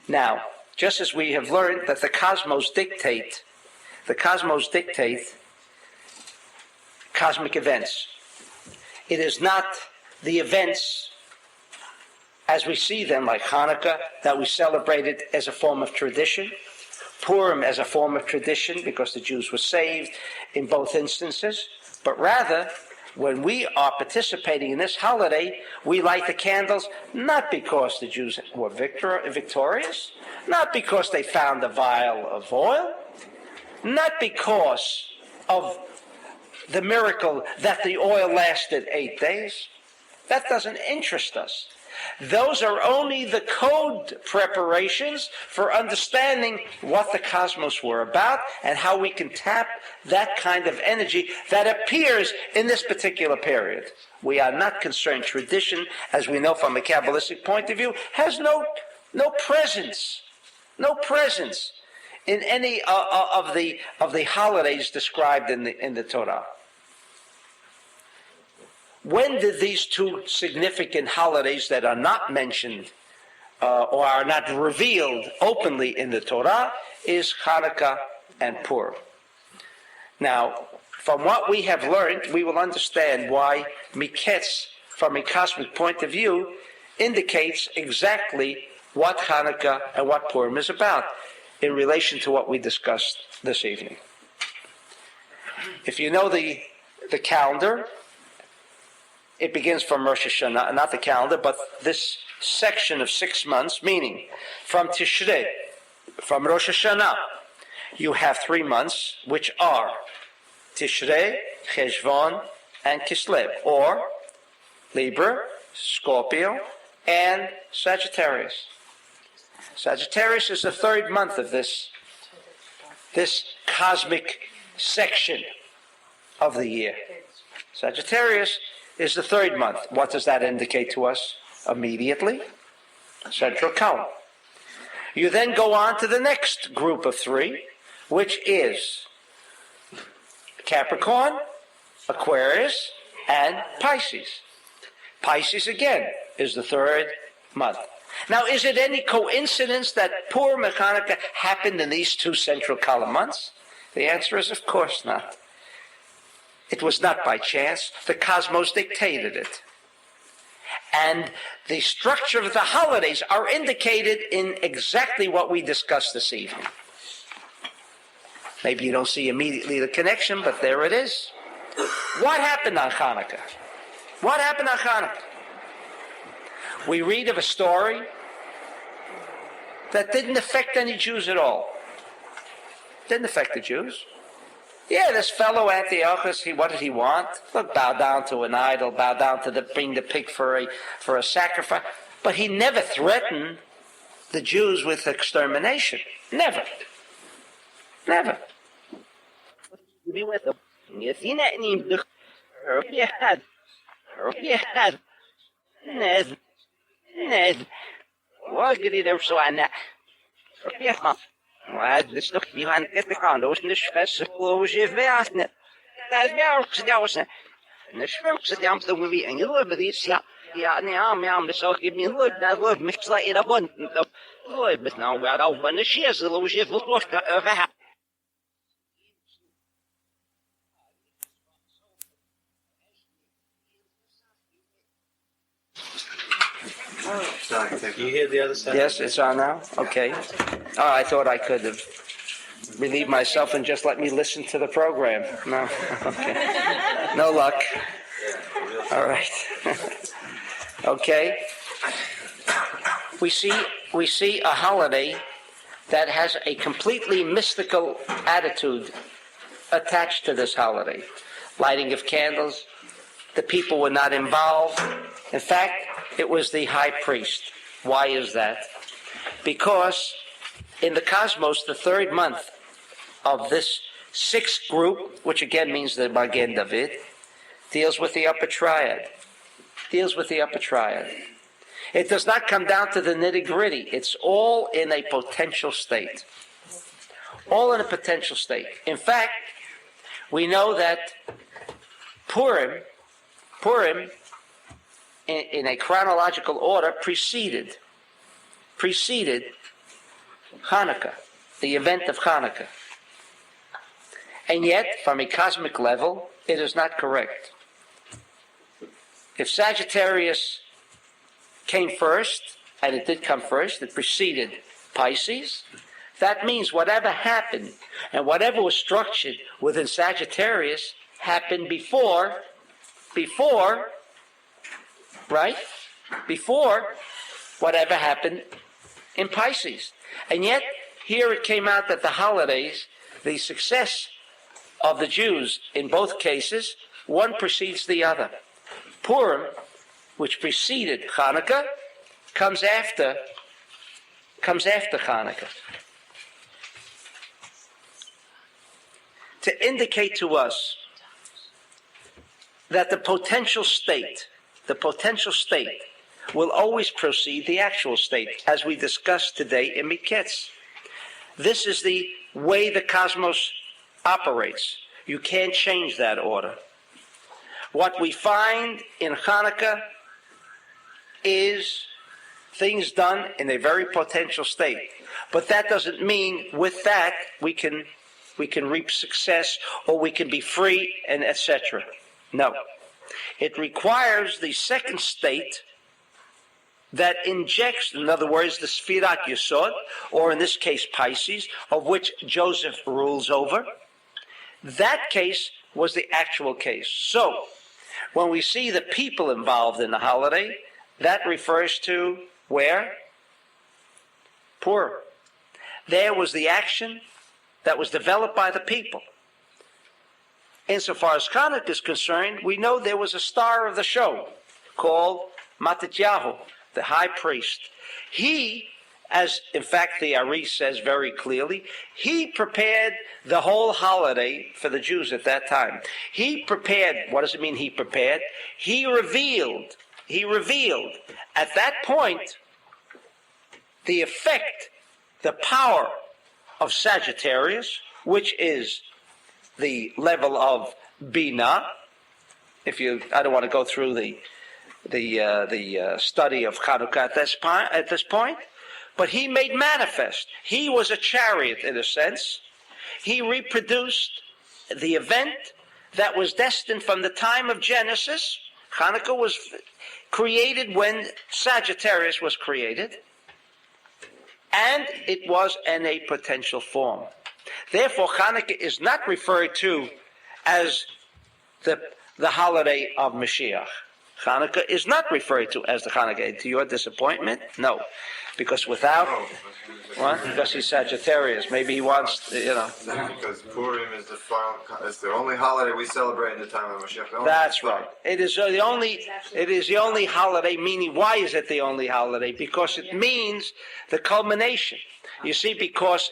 Now, just as we have learned that the cosmos dictate cosmic events. It is not the events as we see them, like Hanukkah, that we celebrated as a form of tradition, Purim as a form of tradition because the Jews were saved in both instances, but rather, when we are participating in this holiday, we light the candles not because the Jews were victorious, not because they found a vial of oil, not because of the miracle that the oil lasted 8 days. That doesn't interest us. Those are only the code preparations for understanding what the cosmos were about and how we can tap that kind of energy that appears in this particular period. We are not concerned. Tradition, as we know from a Kabbalistic point of view, has no presence in any of the holidays described in the Torah. When did these two significant holidays that are not mentioned or are not revealed openly in the Torah is Hanukkah and Purim? Now, from what we have learned, we will understand why Miketz, from a cosmic point of view, indicates exactly what Hanukkah and what Purim is about in relation to what we discussed this evening. If you know the calendar, it begins from Rosh Hashanah, not the calendar, but this section of 6 months, meaning from Tishrei, from Rosh Hashanah, you have 3 months, which are Tishrei, Cheshvan, and Kislev, or Libra, Scorpio, and Sagittarius. Sagittarius is the 3rd month of this cosmic section of the year. Sagittarius is the 3rd month. What does that indicate to us? Immediately, central column. You then go on to the next group of 3, which is Capricorn, Aquarius, and Pisces. Pisces, again, is the 3rd month. Now, is it any coincidence that Purim and Hanukkah happened in these 2 central column months? The answer is, of course not. It was not by chance. The cosmos dictated it. And the structure of the holidays are indicated in exactly what we discussed this evening. Maybe you don't see immediately the connection, but there it is. What happened on Hanukkah? What happened on Hanukkah? We read of a story that didn't affect any Jews at all. Didn't affect the Jews. Yeah, this fellow Antiochus, what did he want? Look, bow down to an idol, bow down to bring the pig for a sacrifice. But he never threatened the Jews with extermination. Never. Never. Be with them. You see that name? What did he do so on that? Wat is toch niet aan het gaan, dat is een schwestloze verhaal. Dat is wel gedaan. Een schwestloze die Amsterdam wie een hele bedrijf ja, nee, maar dat zou ik niet leuk, dat wordt met sla in de band. Dat wordt met nou wel al van de schwestloze verhaal. You hear the other side? Yes, it's on now? Okay. Oh, I thought I could have relieved myself and just let me listen to the program. No, okay. No luck. All right. Okay. We see a holiday that has a completely mystical attitude attached to this holiday. Lighting of candles. The people were not involved. In fact, it was the high priest. Why is that? Because in the cosmos, the 3rd month of this 6th group, which again means the Magen David, deals with the upper triad. It does not come down to the nitty-gritty. It's all in a potential state. All in a potential state. In fact, we know that Purim, in a chronological order, preceded Chanukah, the event of Chanukah. And yet, from a cosmic level, it is not correct. If Sagittarius came first, and it did come first, it preceded Pisces, that means whatever happened and whatever was structured within Sagittarius happened before, right? Before whatever happened in Pisces. And yet, here it came out that the holidays, the success of the Jews in both cases, one precedes the other. Purim, which preceded Chanukah, comes after Chanukah. To indicate to us that the potential state will always precede the actual state, as we discussed today in Miketz. This is the way the cosmos operates. You can't change that order. What we find in Chanukah is things done in a very potential state. But that doesn't mean with that we can reap success or we can be free and etc. No. It requires the second state that injects, in other words, the Sfirat Yesod, or in this case Pisces, of which Joseph rules over. That case was the actual case. So, when we see the people involved in the holiday, that refers to where? Purim. There was the action that was developed by the people. Insofar as Chanukah is concerned, we know there was a star of the show called Matityahu, the high priest. He, as in fact the Ari says very clearly, he prepared the whole holiday for the Jews at that time. He prepared, what does it mean he prepared? He revealed at that point the effect, the power of Sagittarius, which is the level of Bina. I don't want to go through the study of Chanukah at this point, but he made manifest. He was a chariot in a sense. He reproduced the event that was destined from the time of Genesis. Chanukah was created when Sagittarius was created, and it was in a potential form. Therefore, Chanukah is not referred to as the holiday of Mashiach. Chanukah is not referred to as the Chanukah. To your disappointment? No. Because what? Because he's Sagittarius. Maybe he wants, Because Purim is it's the only holiday we celebrate in the time of Mashiach. That's right. It is the only holiday, meaning why is it the only holiday? Because it means the culmination. You see, because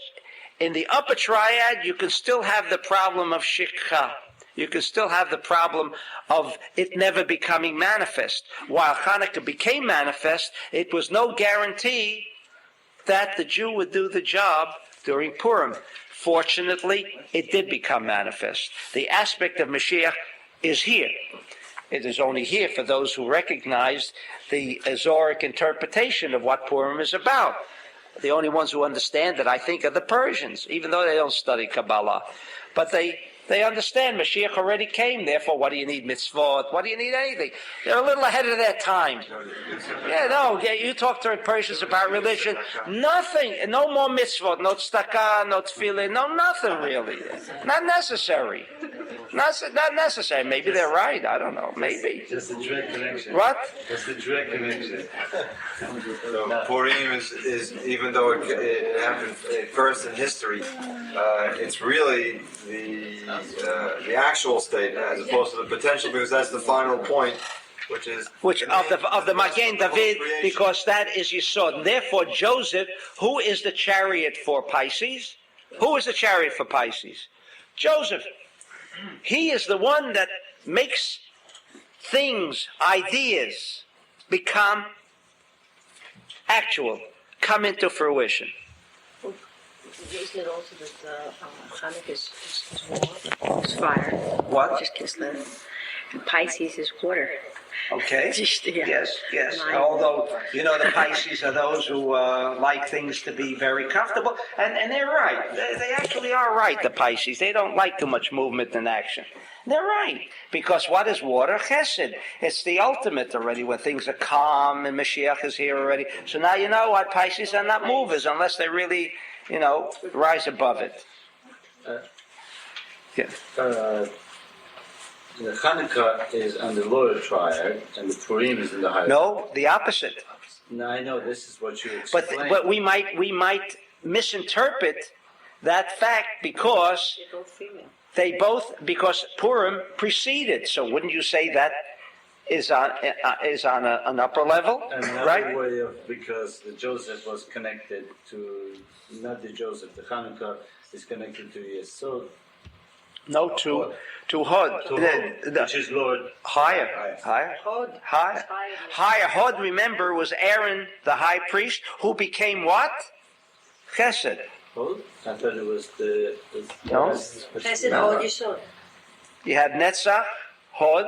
in the upper triad, you can still have the problem of Shikha. You can still have the problem of it never becoming manifest. While Chanukah became manifest, it was no guarantee that the Jew would do the job during Purim. Fortunately, it did become manifest. The aspect of Mashiach is here. It is only here for those who recognize the Zoharic interpretation of what Purim is about. The only ones who understand it, I think, are the Persians, even though they don't study Kabbalah. But they understand Mashiach already came, therefore what do you need mitzvot? What do you need anything? They're a little ahead of their time. You talk to Persians about religion, nothing, no more mitzvot, no tzedakah, no tefillin, no nothing really. Not necessary. Not necessary. Maybe they're right, I don't know, maybe. Just the direct connection. What? Just the direct connection. So Purim is even though it happened first in history, it's really the actual state as opposed to the potential, because that's the final point, which of the Magen David, because that is Yesod. Therefore, Joseph, who is the chariot for Pisces? Who is the chariot for Pisces? Joseph. He is the one that makes things, ideas, become actual, come into fruition. Isn't it also that Chanukah is warm? It's fire. What? Just Kislev. And Pisces is water. Okay. Yeah. Yes. Although, the Pisces are those who like things to be very comfortable. And they're right. They actually are right, the Pisces. They don't like too much movement and action. They're right. Because what is water? Chesed. It's the ultimate already when things are calm and Mashiach is here already. So now you know why Pisces are not movers unless they really, rise above it. The Chanukah is on the lower triad, and the Purim is in the higher. No, the opposite. No, I know this is what you explained. But we might misinterpret that fact because because Purim preceded. So wouldn't you say that is on an upper level, Another right? way of, because the Joseph was connected to, not the Joseph, the Chanukah is connected to Yesod. No, to Hod, Which is Lord. higher. Hod, remember, was Aaron, the high priest, who became what? Chesed. Hod? I thought it was the No. Chesed, Hod, Yesod. You had Netzach, Hod,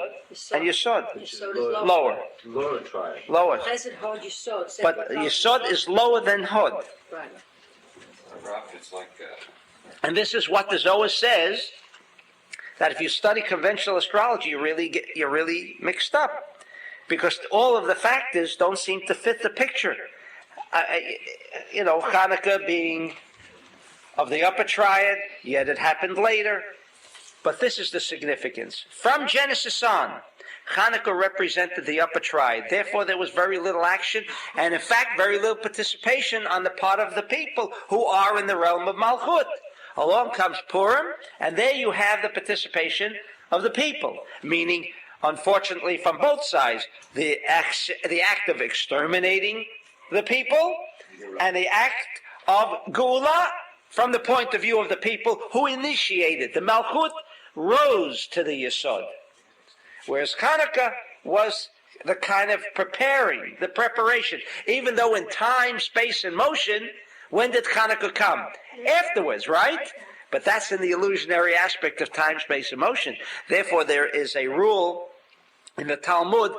and Yesod. Yesod is lower. Lower triad. Lower. Chesed, Hod, Yesod. But Yesod is lower than Hod. Right. It's like And this is what the Zohar says, that if you study conventional astrology, you're really mixed up, because all of the factors don't seem to fit the picture. Chanukah being of the upper triad, yet it happened later. But this is the significance. From Genesis on, Chanukah represented the upper triad. Therefore, there was very little action, and in fact, very little participation on the part of the people who are in the realm of Malchut. Along comes Purim, and there you have the participation of the people, meaning, unfortunately, from both sides, the act of exterminating the people, and the act of Geula from the point of view of the people who initiated. The Malchut rose to the Yesod, whereas Chanukah was the kind of the preparation. Even though in time, space, and motion, when did Chanukah come? Afterwards, right? But that's in the illusionary aspect of time, space, and motion. Therefore, there is a rule in the Talmud,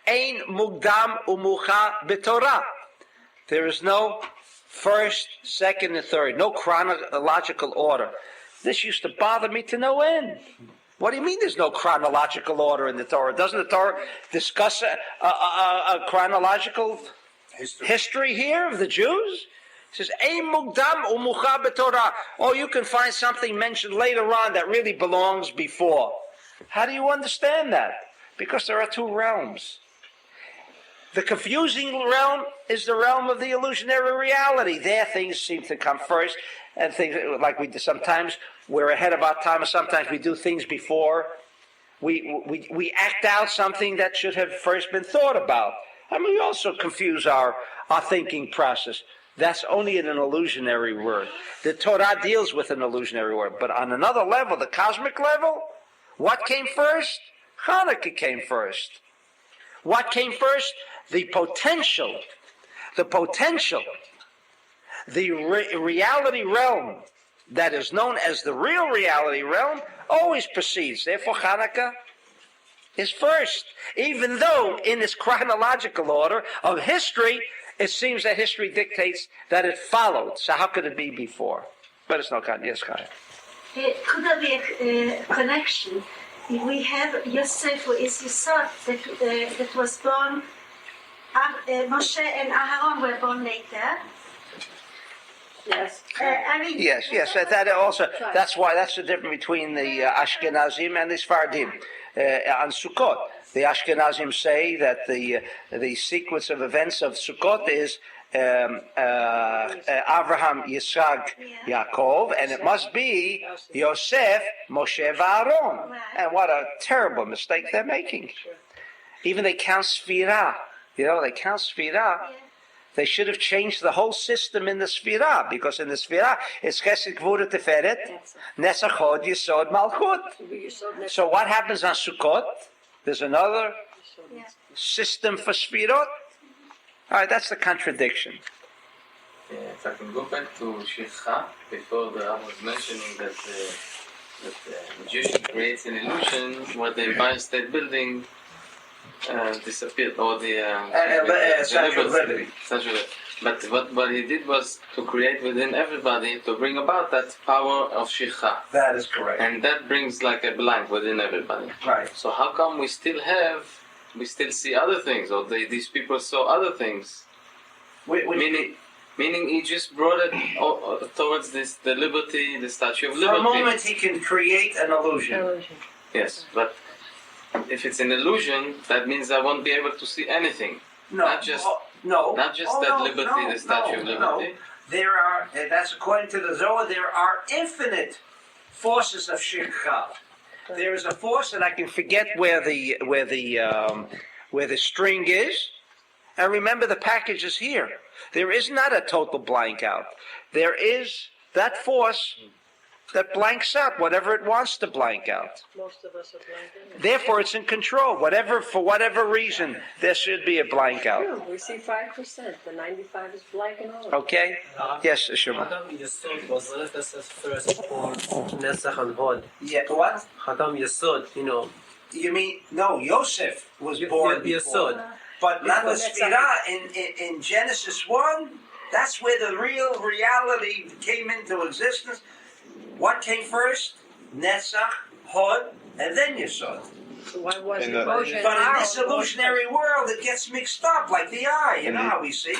Ein mugdam umucha b'Torah. There is no first, second, and third, no chronological order. This used to bother me to no end. What do you mean there's no chronological order in the Torah? Doesn't the Torah discuss a chronological history here of the Jews? It says, Ein mugdam umucha b'Torah. Oh, you can find something mentioned later on that really belongs before. How do you understand that? Because there are two realms. The confusing realm is the realm of the illusionary reality. There things seem to come first, and things like we do sometimes, we're ahead of our time, or sometimes we do things before. We act out something that should have first been thought about. I mean, we also confuse our thinking process. That's only in an illusionary word. The Torah deals with an illusionary word. But on another level, the cosmic level, what came first? Chanukah came first. What came first? The potential. The reality realm that is known as the real reality realm always precedes. Therefore, Chanukah is first. Even though in this chronological order of history, it seems that history dictates that it followed. So how could it be before? But it's not God. Yes, Chaya. Could there be a connection? We have Yosef, who is Yesod, that was born. Moshe and Aharon were born later. Yes. Yes. That also. That's why. That's the difference between the Ashkenazim and the Sfardim on Sukkot. The Ashkenazim say that the sequence of events of Sukkot is Abraham, Yitzchak, Yaakov, and it must be Yosef, Moshe, Aaron. And what a terrible mistake they're making. Even they count Sfirah. They count Sfirah. They should have changed the whole system in the Sfirah, because in the Sfirah it's Chesed, Gvura, Tiferet, Netzach, Hod, Yesod, Malchut. So what happens on Sukkot? There's another system for Sfirot. All right, that's the contradiction. If I can go back to Shikha, before the Ram was mentioning that the magician creates an illusion where the Empire State Building disappeared, or the Statue of Liberty. But what he did was to create within everybody, to bring about that power of Shikha. That is correct. And that brings like a blank within everybody. Right. So how come we still see other things, or these people saw other things? Meaning he just brought it towards the liberty, the Statue of Liberty. For a moment he can create an illusion. Yes, but if it's an illusion, that means I won't be able to see anything. No, Not just liberty, the Statue of Liberty. No. There are, that's according to the Zohar, there are infinite forces of Shikha. There is a force, and I can forget where the string is. And remember, the package is here. There is not a total blank out. There is that force that blanks out whatever it wants to blank out. Most of us are blanking. Therefore, it's in control. For whatever reason, there should be a blank out. True, we see 5%. The 95 is blank and all. Okay? Yes, Shema. Adam Yesod was Nefes's first born Nesach and Hod. Yeah, what? Adam Yesod, You mean, no, Yosef was born before. Yesod. But not the Sphira in Genesis 1, that's where the real reality came into existence. What came first? Netzach, Hod, and then Yesod. So why wasn't But in this illusionary world, it gets mixed up like the eye. You know how we see?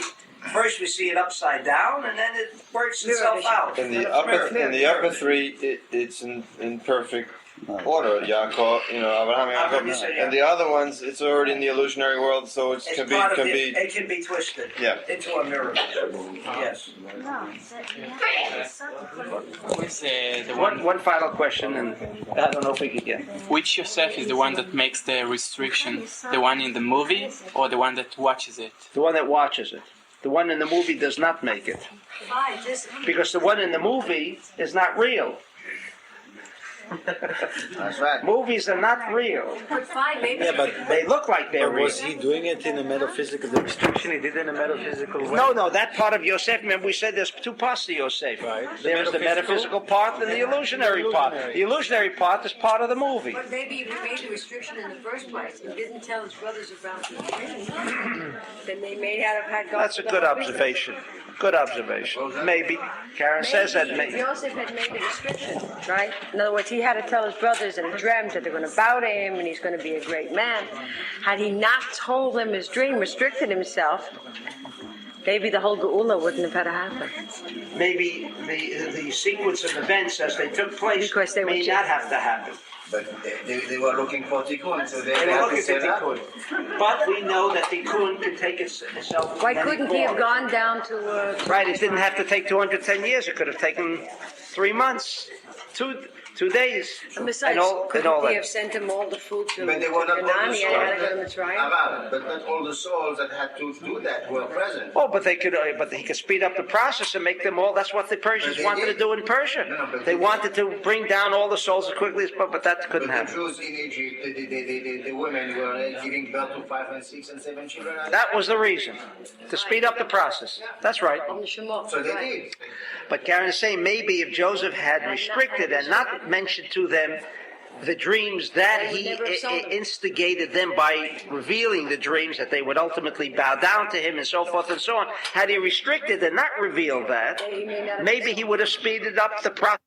First we see it upside down, and then it works itself out. In the upper three, it's in perfect order. Yaakov, Abraham, Yaakov, and the other ones, it's already in the illusionary world, so it can be twisted into a miracle. Yes. One final question, and I don't know if we could get. Which Yosef is the one that makes the restriction? The one in the movie or the one that watches it? The one that watches it. The one in the movie does not make it. Because the one in the movie is not real. That's right. Movies are not real. Yeah, but They look like they're real. was he doing it in a metaphysical, the restriction he did in a metaphysical way? No, that part of Yosef, remember we said there's two parts to Yosef. Right. There's the metaphysical part and the illusionary part. The illusionary part is part of the movie. But maybe if he made the restriction in the first place and didn't tell his brothers about the dream, then they may not have had God. That's a good observation. Good observation. Maybe. Karen says that maybe. Joseph had made the restriction, right? In other words, he had to tell his brothers in a dream that they're going to bow to him and he's going to be a great man. Had he not told them his dream, restricted himself, maybe the whole Geula wouldn't have had to happen. Maybe the sequence of events as they took place Because they may were not have to happen. But they were looking for Tikkun, so they They were had looking to at say that. Tikkun. But we know that Tikkun can take itself. Why many couldn't he have forms. gone down to... Right, it didn't have to take 210 years. It could have taken 3 months, 2 days, And besides, and all couldn't he that. have sent him all the food to But they were not all Canaan? the He had to go to souls. Mitzrayim? But not all the souls that had to do that were present. Oh, but he could speed up the process and make them all. That's what the Persians But they wanted to did. do in Persia. No, but They they wanted to bring down all the souls as quickly as possible, but that couldn't But the happen. Jews in Egypt, the women were giving birth to 5 and 6 and 7 children. That was the reason, to speed up the process. That's right. On the Shemot, So they right. did. But Karen is saying maybe if Joseph had restricted and not mentioned to them the dreams that he instigated them by revealing the dreams that they would ultimately bow down to him and so forth and so on. Had he restricted and not revealed that, maybe he would have speeded up the process.